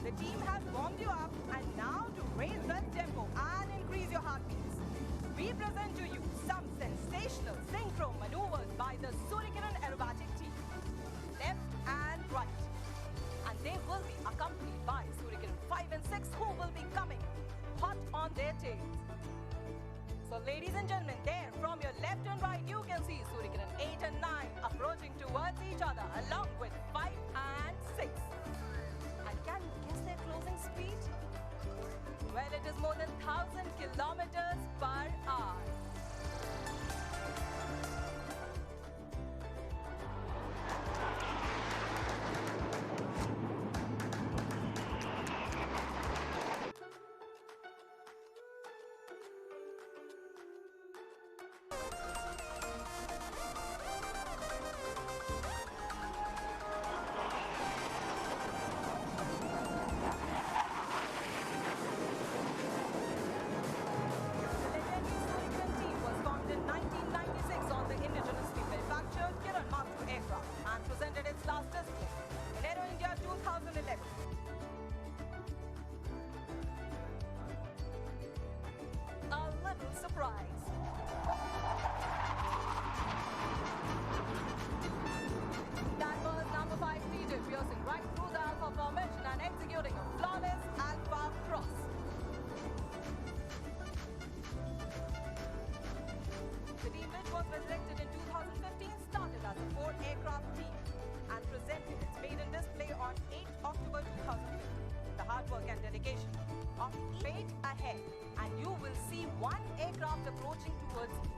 The team has warmed you up, and now to raise the tempo and increase your heartbeats, we present to you some sensational synchro maneuvers by the Surikiran Aerobatic team, left and right. And they will be accompanied by Surikiran 5 and 6, who will be coming hot on their tails. So ladies and gentlemen, there from your left and right, you can see Surikiran 8 and 9 approaching towards each other along with 5 and 6. And can you guess their closing speed? Well, it is more than 1,000 kilometers per hour. And presented its last display in Aero India 2011. A little surprise. That was number 5 Peter piercing right through the Alpha formation and executing a flawless Alpha cross. The team, which was resurrected in 2015, started as a 4-aircraft team and presented its maiden display on 8 October 2015. The hard work and dedication of straight ahead, and you will see one aircraft approaching towards you.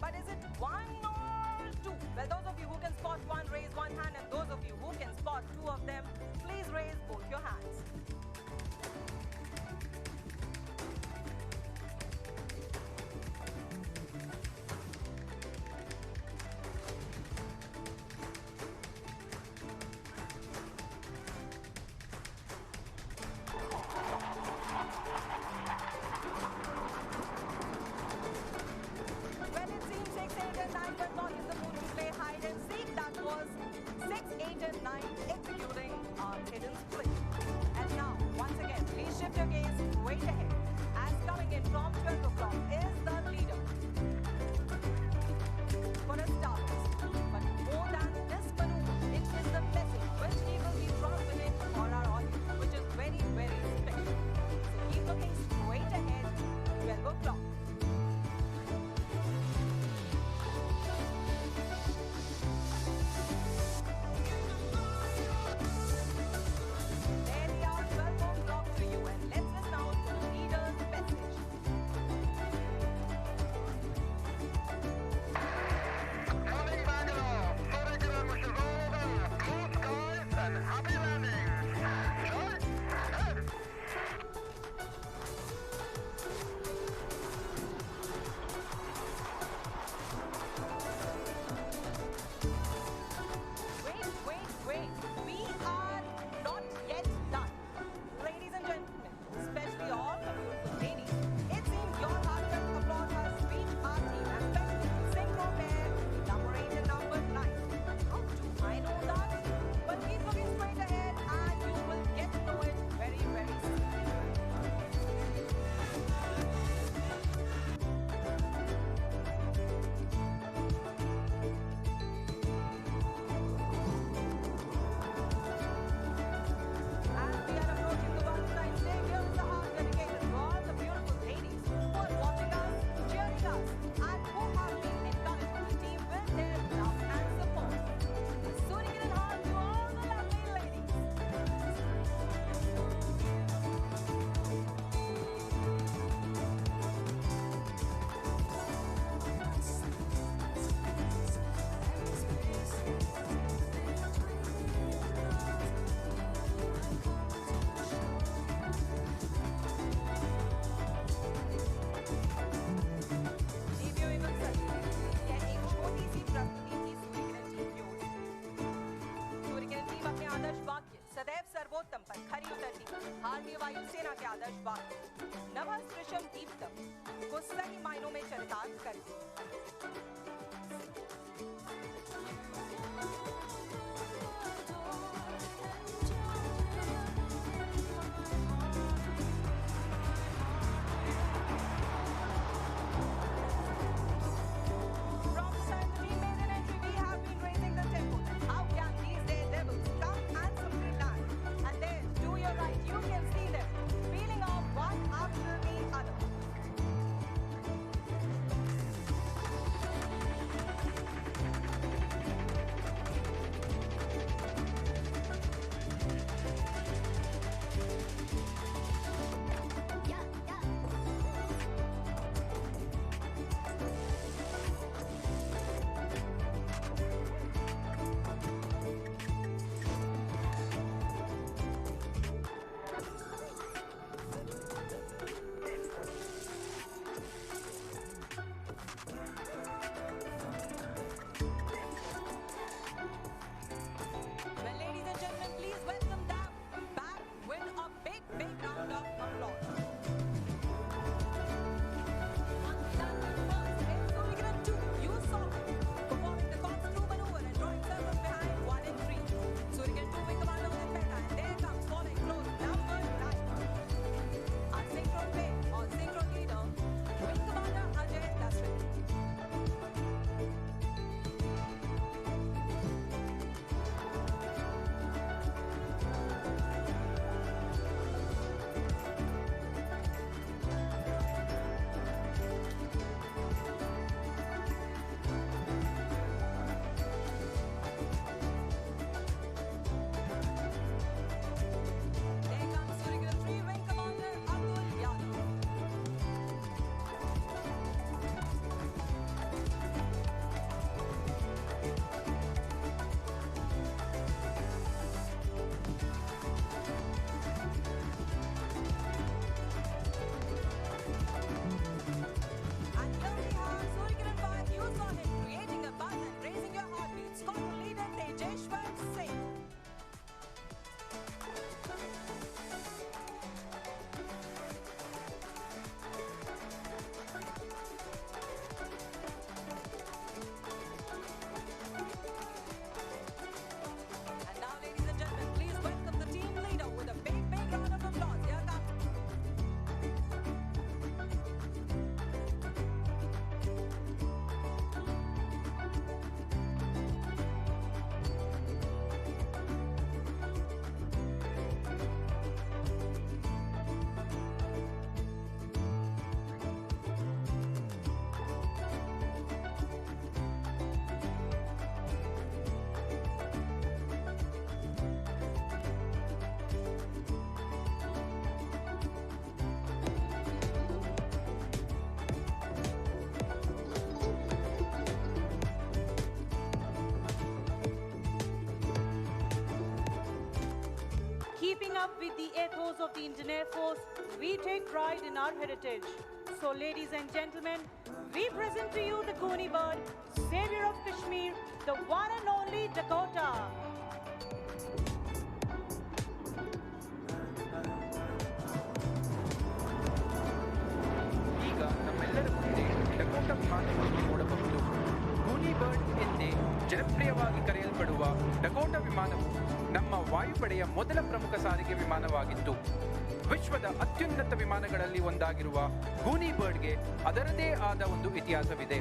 But is it one or two? Well, those of you who can spot one, raise one hand, and those of you who can spot two of them, please raise both your hands. Was 6, 8 and 9 executing our hidden split. And now, once again, please shift your gaze straight ahead, as coming in from 12 o'clock is the leader for a starters. But more than this maneuver, it is the message which he will be transmitting for our audience, which is very, very special. So keep looking straight ahead, 12 o'clock. सदैव सर्वोत्तम पर खरी उतरती भारतीय वायुसेना के आदर्श वाक्य नभस्पृशम दीप्तम को सही मायनों में चरितार्थ करती। keeping up with the ethos of the Indian Air Force, we take pride in our heritage. So ladies and gentlemen, we present to you the Goonie bird, savior of Kashmir, the one and only Dakota. ಈಗ ನಮ್ಮೆಲ್ಲರ ಮುಂದೆ Dakota ವಿಮಾನವನ್ನು ನೋಡಬಹುದು. ಗೂನಿ bird ಎಂದೇ ಜನಪ್ರಿಯವಾಗಿ ಕರೆಯಲ್ಪಡುವ Dakota ವಿಮಾನವು ನಮ್ಮ ವಾಯುಪಡೆಯ ಮೊದಲ ಪ್ರಮುಖ ಸಾರಿಗೆ ವಿಮಾನವಾಗಿತ್ತು. ವಿಶ್ವದ ಅತ್ಯುನ್ನತ ವಿಮಾನಗಳಲ್ಲಿ ಒಂದಾಗಿರುವ ಗೂನಿ ಬರ್ಡ್ಗೆ ಅದರದೇ ಆದ ಒಂದು ಇತಿಹಾಸವಿದೆ.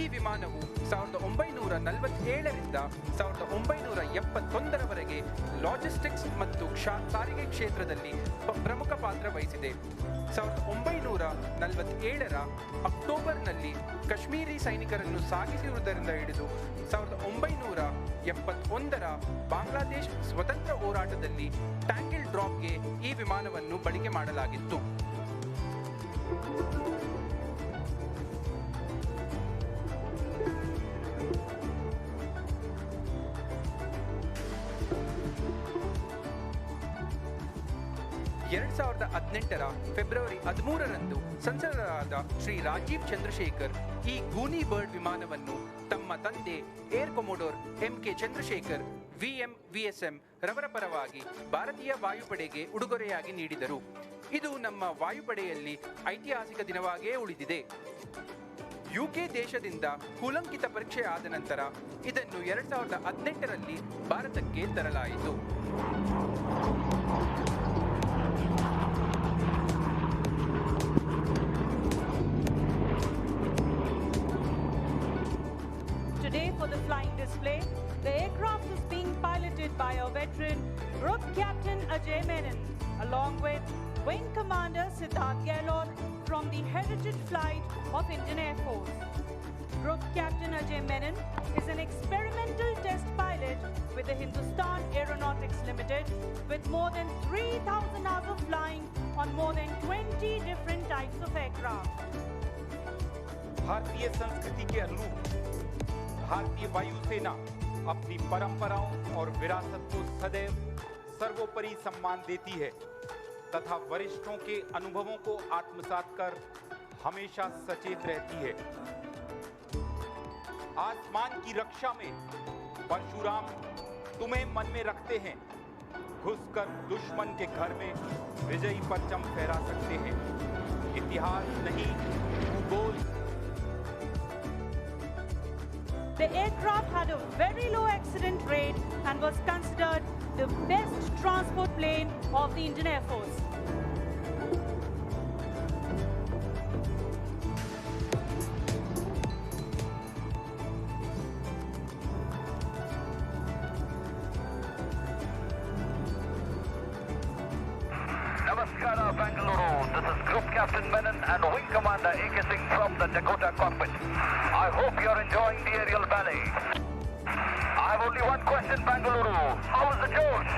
ಈ ವಿಮಾನವು 1947ರಿಂದ 1971ರವರೆಗೆ ಲಾಜಿಸ್ಟಿಕ್ಸ್ ಮತ್ತು ಸಾರಿಗೆ ಕ್ಷೇತ್ರದಲ್ಲಿ ಪ್ರಮುಖ ಪಾತ್ರ ವಹಿಸಿದೆ. 1947ರ ಅಕ್ಟೋಬರ್ನಲ್ಲಿ ಕಾಶ್ಮೀರಿ ಸೈನಿಕರನ್ನು ಸಾಗಿಸಿರುವುದರಿಂದ ಹಿಡಿದು 1971ರ ಬಾಂಗ್ಲಾದೇಶ್ ಸ್ವತಂತ್ರ ಹೋರಾಟದಲ್ಲಿ ಟ್ಯಾಂಗಿಲ್ ಡ್ರಾಪ್ಗೆ ಈ ವಿಮಾನವನ್ನು ಬಳಕೆ ಮಾಡಲಾಗಿತ್ತು. ಫೆಬ್ರವರಿ 13ರಂದು ಸಂಸದರಾದ ಶ್ರೀ ರಾಜೀವ್ ಚಂದ್ರಶೇಖರ್ ಈ ಗೂನಿ ಬರ್ಡ್ ವಿಮಾನವನ್ನು ತಮ್ಮ ತಂದೆ ಏರ್ ಕೊಮೋಡೋರ್ MK ಚಂದ್ರಶೇಖರ್ VSM ರವರ ಪರವಾಗಿ ಭಾರತೀಯ ವಾಯುಪಡೆಗೆ ಉಡುಗೊರೆಯಾಗಿ ನೀಡಿದರು. ಇದು ನಮ್ಮ ವಾಯುಪಡೆಯಲ್ಲಿ ಐತಿಹಾಸಿಕ ದಿನವಾಗಿಯೇ ಉಳಿದಿದೆ. UK ದೇಶದಿಂದ ಕೂಲಂಕಿತ ಪರೀಕ್ಷೆ ಆದ ನಂತರ ಇದನ್ನು 2018ರಲ್ಲಿ ಭಾರತಕ್ಕೆ ತರಲಾಯಿತು. Today for the flying display, the aircraft is being piloted by our veteran Group Captain Ajay Menon, along with Wing Commander Siddharth Gehlot from the Heritage Flight of Indian Air Force. Group Captain Ajay Menon is an experimental test pilot with the Hindustan Aeronautics Limited with more than 3,000 hours of flying on more than 20 different types of aircraft. भारतीय संस्कृति के अनुरूप भारतीय वायुसेना अपनी परंपराओं और विरासत को सदैव सर्वोपरि सम्मान देती है तथा वरिष्ठों के अनुभवों को आत्मसात कर हमेशा सचेत रहती है. आसमान की रक्षा में परशुराम तुम्हें मन में रखते हैं. घुसकर दुश्मन के घर में विजयी परचम फहरा सकते हैं. इतिहास नहीं, भूगोल. The aircraft had a very low accident rate and was considered the best transport plane of the Indian Air Force. Namaskara, Bangalore. This is Group Captain Menon and Wing Commander AK Singh from the Dakota cockpit. I hope you're enjoying the aerial ballet. I have only one question, Bangalore. How is the Josh?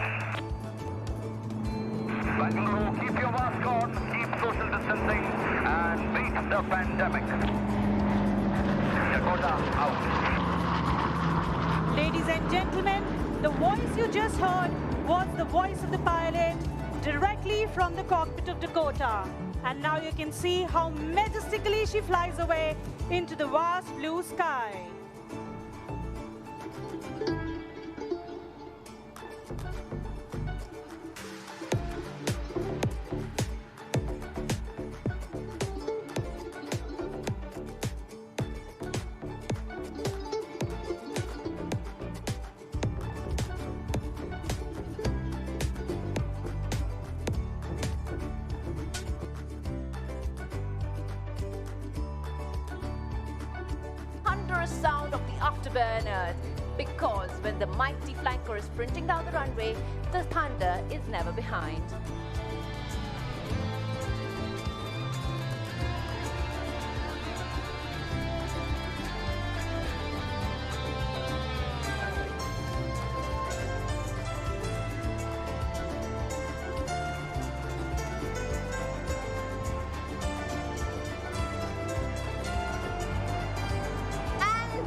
Bangalore, keep your mask on, keep social distancing, and beat the pandemic. Dakota, out. Ladies and gentlemen, the voice you just heard was the voice of the pilot directly from the cockpit of Dakota. And now you can see how majestically she flies away into the vast blue sky. thunderous sound of the afterburners, because when the mighty flanker is sprinting down the runway, the thunder is never behind.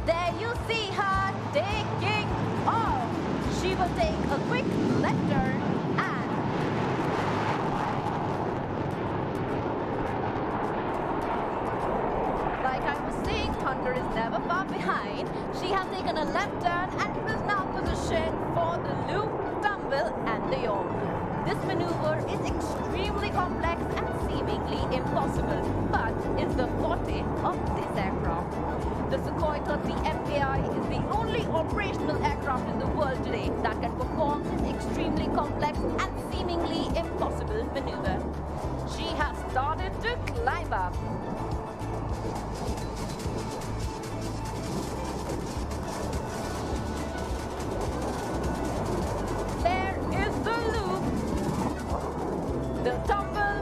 There you see her taking off. She will take a quick left turn and flanker is never far behind. She has taken a left turn and is now positioned for the loop, tumble and the yaw. This maneuver is extremely complex and seemingly impossible, but is the forte of this aircraft. The Sukhoi 30 MKI is the only operational aircraft in the world today that can perform this extremely complex and seemingly impossible maneuver. She has started to climb up. There is the loop, the tumble,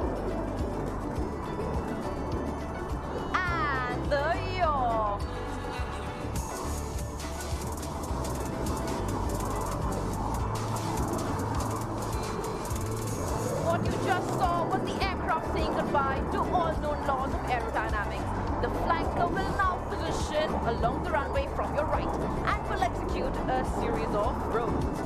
and the yaw. What you just saw was the aircraft saying goodbye to all known laws of aerodynamics. The flanker will now position along the runway from your right and will execute a series of rolls.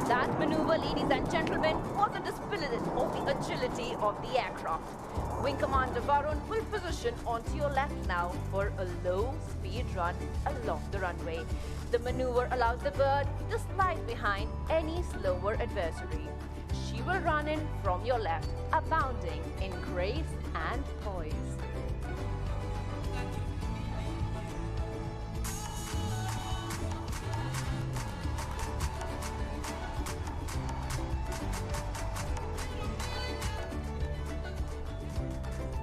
That maneuver, ladies and gentlemen, was a display of the agility of the aircraft. Wing Commander Varun will position onto your left now for a low-speed run along the runway. The maneuver allows the bird to slide behind any slower adversary. She will run in from your left, abounding in grace and poise.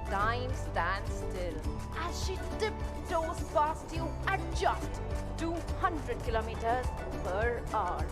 Time stands still as she tiptoes past you at just 200 kilometers per hour.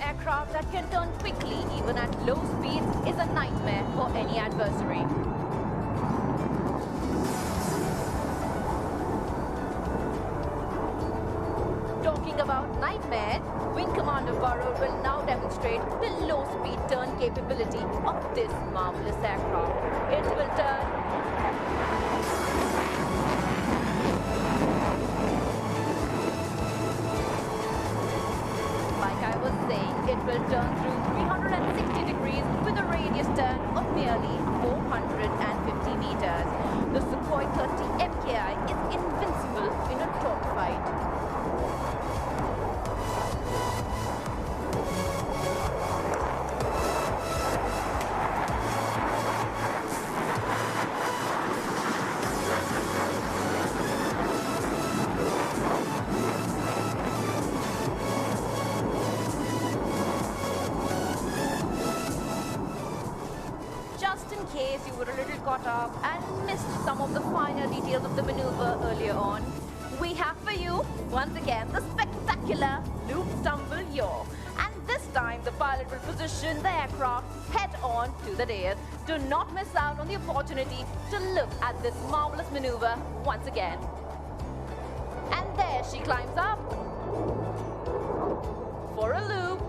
Aircraft that can turn quickly even at low speeds is a nightmare for any adversary. Talking about nightmare, Wing Commander Varun will now demonstrate the low-speed turn capability of this marvelous aircraft. It will turn it will turn through 360 degrees with a radius turn of nearly 450 meters. The Sukhoi 30 MKI is invincible in a dogfight. In case you were a little caught up and missed some of the finer details of the maneuver earlier on, we have for you, once again, the spectacular loop tumble yaw. And this time, the pilot will position the aircraft head-on to the dais. Do not miss out on the opportunity to look at this marvelous maneuver once again. And there she climbs up for a loop.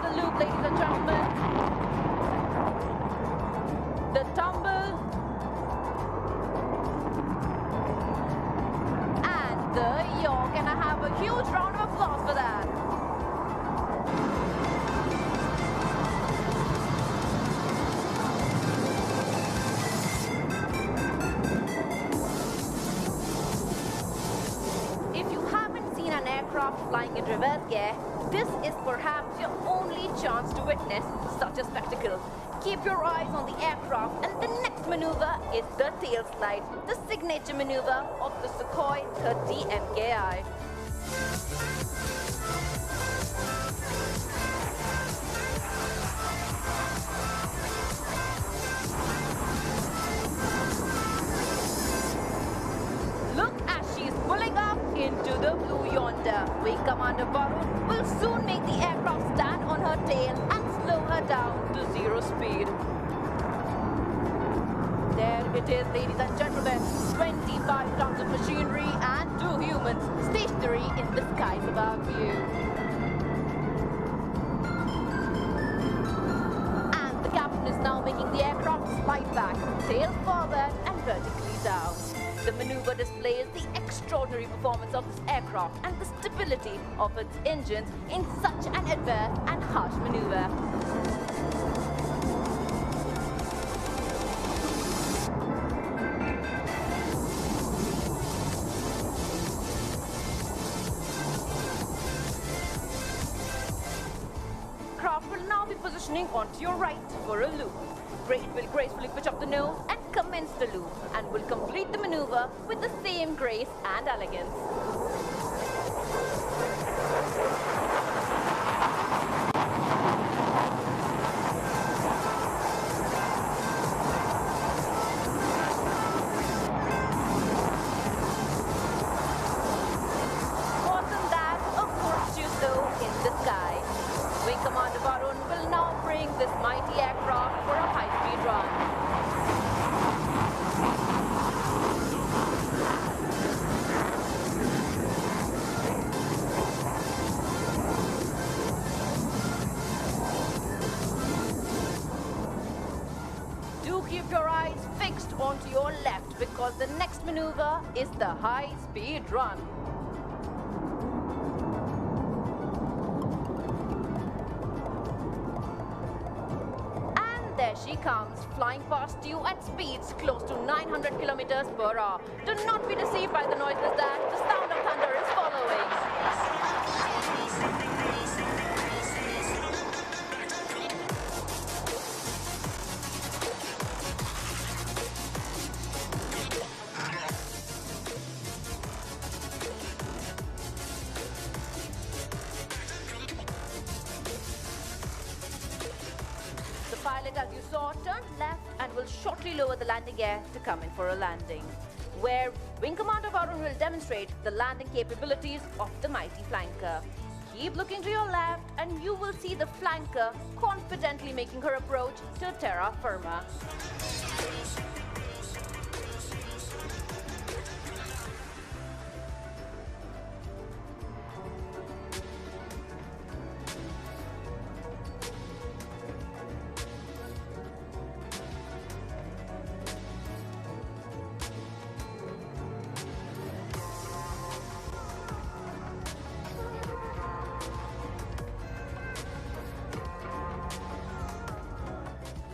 The loop, ladies and gentlemen. The tumble. And the yaw. Can I have a huge round of applause for that? aircraft flying in reverse gear, this is perhaps your only chance to witness such a spectacle. Keep your eyes on the aircraft, and the next maneuver is the tail slide, the signature maneuver of the Sukhoi 30 MKI. Look as she's pulling up into the blue yonder. Wing Commander Varun will soon make the aircraft stand on her tail and slow her down to 0 speed. There it is, ladies and gentlemen, 25 tons of machinery and 2 humans stationary in the skies above you. And the captain is now making the aircraft slide back, tail forward and vertically down. The maneuver displays the extraordinary performance of this aircraft and the stability of its engines in such an adverse and harsh maneuver. Craft will now be positioning onto your right for a loop. Braid will gracefully pitch up the nose and commence the loop, and will complete the maneuver with the same grace and elegance. More than that, a horseshoe though in the sky. Wing Commander Varun will now bring this mighty aircraft for a high-speed run. Do keep your eyes fixed onto your left, because the next maneuver is the high-speed run. There she comes, flying past you at speeds close to 900 kilometers per hour. Do not be deceived by the noises that the sound of thunder is following. The pilot, as you saw, turned left and will shortly lower the landing gear to come in for a landing, where Wing Commander Varun will demonstrate the landing capabilities of the mighty flanker. Keep looking to your left and you will see the flanker confidently making her approach to terra firma.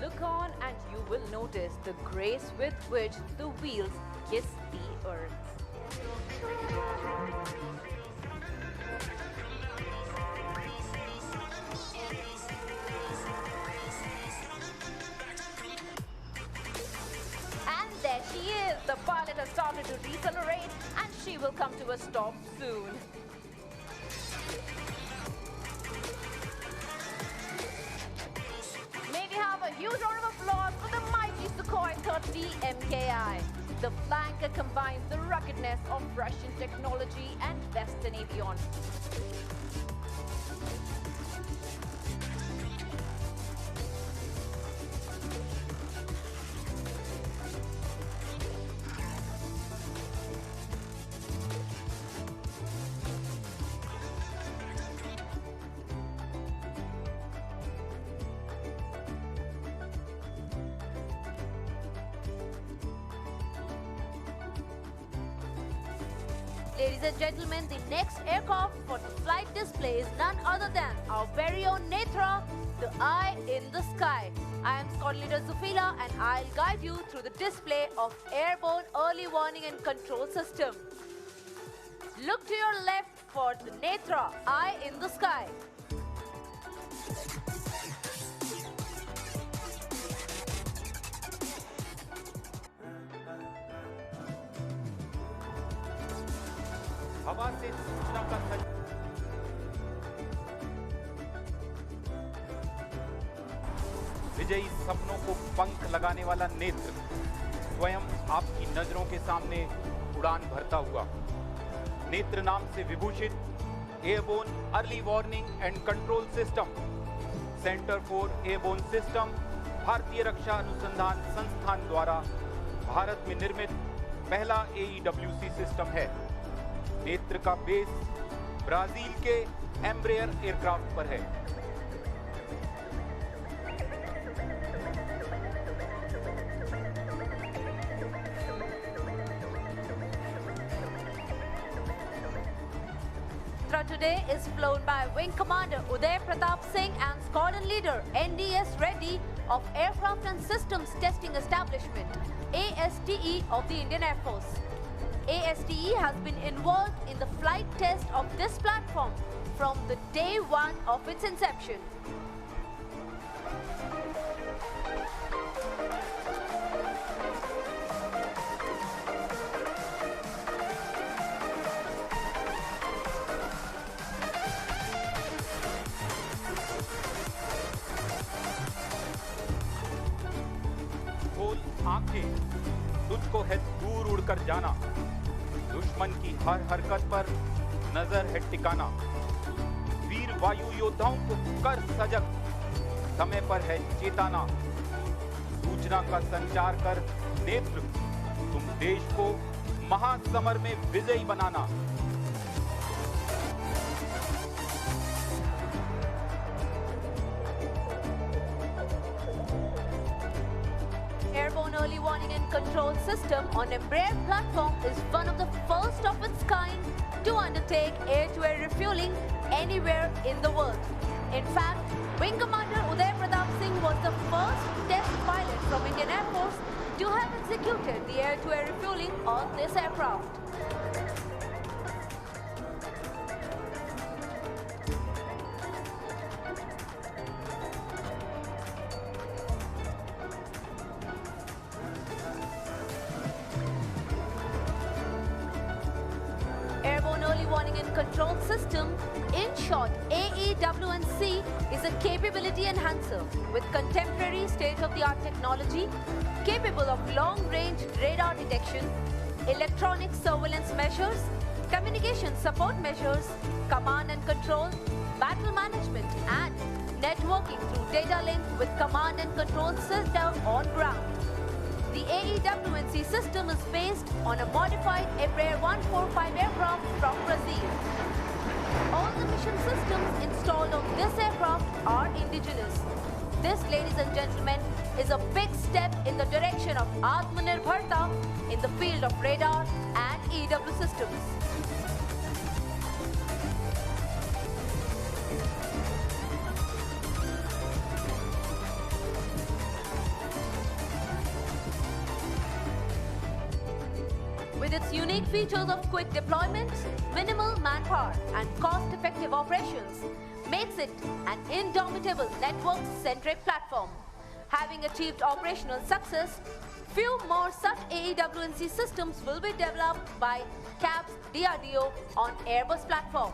Look on and you will notice the grace with which the wheels kiss the earth. And there she is. The pilot has started to decelerate and she will come to a stop soon. A huge round of applause for the mighty Sukhoi 30 MKI. The flanker combines the ruggedness of Russian technology and Western avionics. Ladies and gentlemen, the next aircraft for the flight display is none other than our very own Netra, the Eye in the Sky. I am Squad Leader Zufila and I'll guide you through the display of Airborne Early Warning and Control System. Look to your left for the Netra, eye in the sky. हवा से सूचना का विजयी सपनों को पंख लगाने वाला नेत्र स्वयं आपकी नजरों के सामने उड़ान भरता हुआ। नेत्र नाम से विभूषित airborne early warning and control system centre for airborne system भारतीय रक्षा अनुसंधान संस्थान द्वारा भारत में निर्मित पहला AEWC सिस्टम है। नेत्र का बेस ब्राजील के एम्ब्रेयर एयरक्राफ्ट पर है। Today is flown by Wing Commander Uday Pratap Singh and Squadron Leader NDS Reddy of Aircraft and Systems Testing Establishment ASTE of the Indian Air Force. ASTE has been involved in the flight test of this platform from the day one of its inception. आंखें, तुझको है दूर उड़कर जाना, दुश्मन की हर हरकत पर नजर है टिकाना। वीर वायु योद्धाओं को कर सजग, समय पर है चेताना। सूचना का संचार कर नेत्र, तुम देश को महासमर में विजयी बनाना। Airborne Early Warning and Control System on Embraer platform is one of the first of its kind to undertake air-to-air refueling anywhere in the world. In fact, Wing Commander Uday Pratap Singh was the first test pilot from Indian Air Force to have executed the air-to-air refueling on this aircraft. Airborne Early Warning and Control System, in short AEW&C, is a capability enhancer with contemporary state-of-the-art technology capable of long-range radar detection, electronic surveillance measures, communication support measures, command and control, battle management and networking through data link with command and control system on ground. The AEW&C system is based on a modified Embraer 145 aircraft from Brazil. All the mission systems installed on this aircraft are indigenous. This, ladies and gentlemen, is a big step in the direction of Atmanirbharta in the field of radar and EW systems. With its unique features of quick deployment, minimal manpower and cost-effective operations, makes it an indomitable network-centric platform. Having achieved operational success, few more such AEW&C systems will be developed by CAPS DRDO on Airbus platform.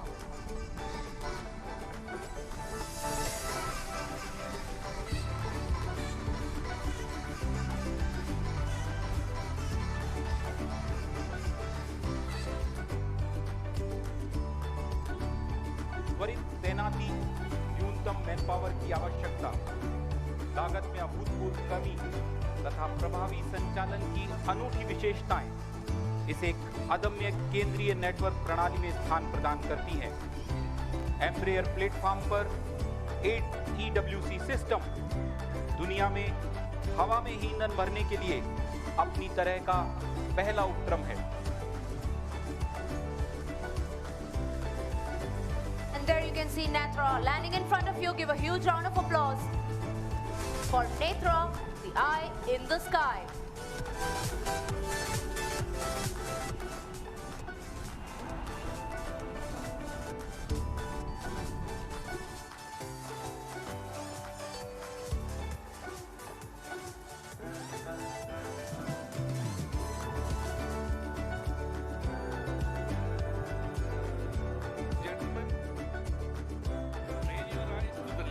त्वरित तैनाती, न्यूनतम manpower की आवश्यकता, लागत में अभूतपूर्व कमी तथा प्रभावी संचालन की अनूठी विशेषताएं इसे एक अदम्य केंद्रीय नेटवर्क प्रणाली में स्थान प्रदान करती हैं। एम्ब्रेयर प्लेटफॉर्म पर 8 EWC सिस्टम दुनिया में हवा में ईंधन भरने के लिए अपनी तरह का पहला उपक्रम है। And there you can see Netra landing in front of you. Give a huge round of applause for Netra, the eye in the sky.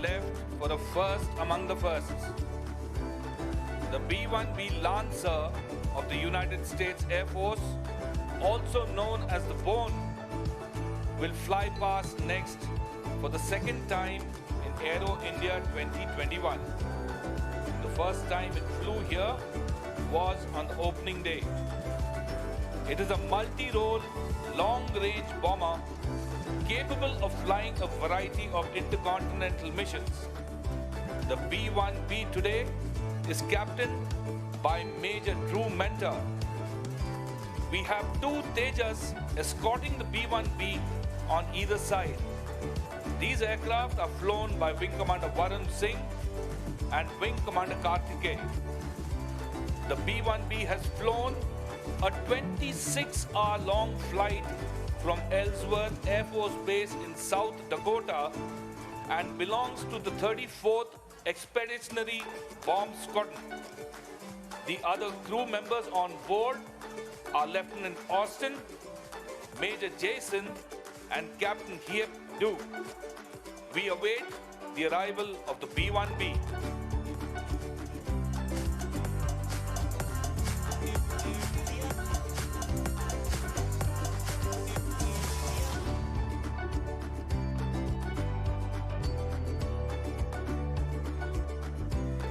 left for a first among the firsts. The B-1B Lancer of the United States Air Force, also known as the Bone, will fly past next for the second time in Aero India 2021. The first time it flew here was on the opening day. It is a multi-role, long-range bomber capable of flying a variety of intercontinental missions. The B-1B today is captained by Major Drew Mentor. We have two Tejas escorting the B-1B on either side. These aircraft are flown by Wing Commander Varun Singh and Wing Commander Karthikeyan. The B-1B has flown a 26-hour-long flight from Ellsworth Air Force Base in South Dakota and belongs to the 34th Expeditionary Bomb Squadron. The other crew members on board are Lieutenant Austin, Major Jason, and Captain Hiep Du. We await the arrival of the B-1B.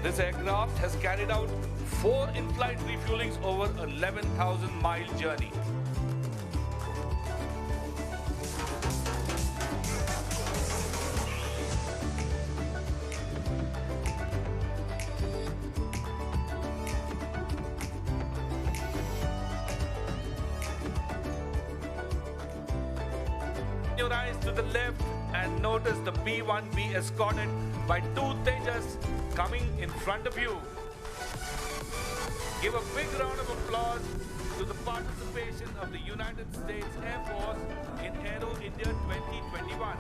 This aircraft has carried out 4 in-flight refuelings over an 11,000-mile journey. Your eyes to the left and notice the B-1B escorted by 2 Tejas coming in front of you. Give a big round of applause to the participation of the United States Air Force in Aero India 2021.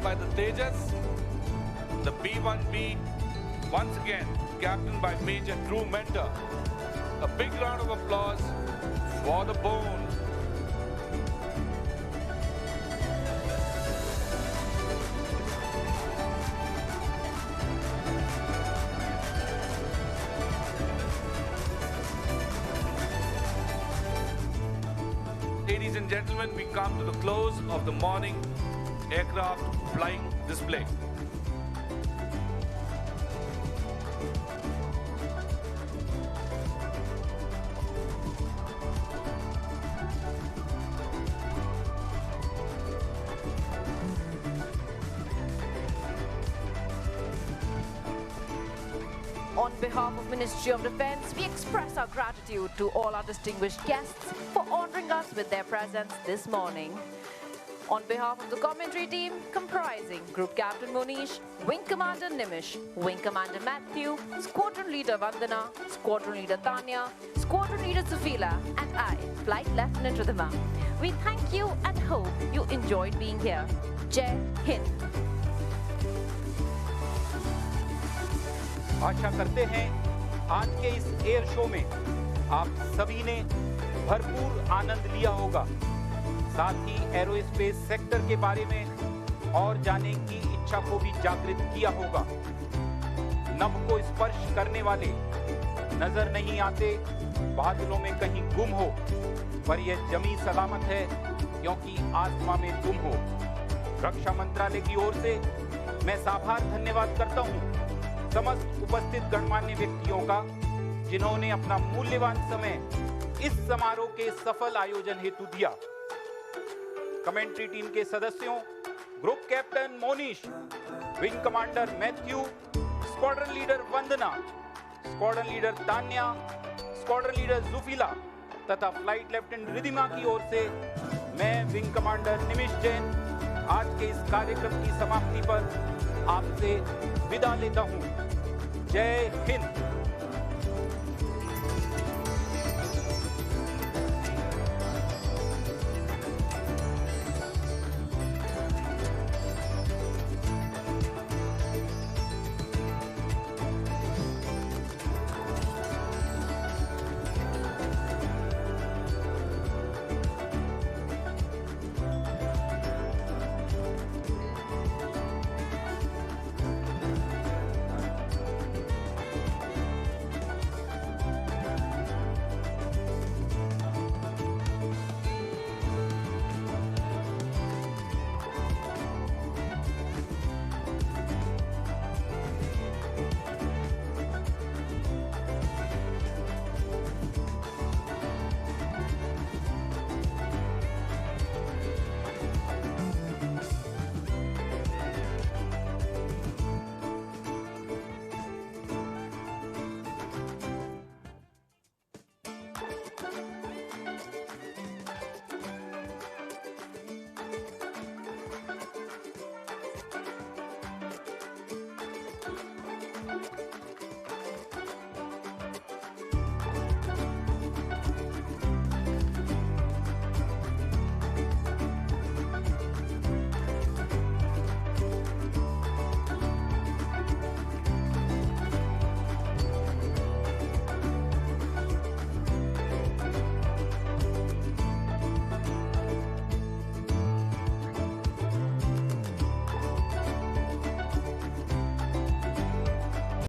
By the Tejas, the B-1B once again captained by Major Drew Mentor. A big round of applause for the Bone. Ladies and gentlemen, we come to the close of the morning aircraft flying display. On behalf of Ministry of Defence, we express our gratitude to all our distinguished guests for honouring us with their presence this morning. On behalf of the commentary team, comprising Group Captain Monish, Wing Commander Nimish, Wing Commander Matthew, Squadron Leader Vandana, Squadron Leader Tanya, Squadron Leader Sufila, and I, Flight Lieutenant Ridhima, we thank you and hope you enjoyed being here. Jai Hind. आशा करते हैं आज के इस air show में आप सभी ने भरपूर आनंद लिया होगा। साथ ही एरोस्पेस सेक्टर के बारे में और जानने की इच्छा को भी जागृत किया होगा। नभ को स्पर्श करने वाले नजर नहीं आते, बादलों में कहीं गुम हो, पर यह जमी सलामत है क्योंकि आसमां में तुम हो। रक्षा मंत्रालय की ओर से मैं साभार धन्यवाद करता हूं समस्त उपस्थित गणमान्य व्यक्तियों का, जिन्होंने अपना मूल्यवान समय इस समारोह के सफल आयोजन हेतु दिया। कमेंट्री टीम के सदस्यों group captain Monish, wing commander Matthew, squadron leader Vandana, squadron leader Tanya, squadron leader Zufila तथा फ्लाइट लेफ्टिनेंट रिधिमा की ओर से मैं विंग कमांडर निमिष जैन आज के इस कार्यक्रम की समाप्ति पर आपसे विदा लेता हूं। जय हिंद।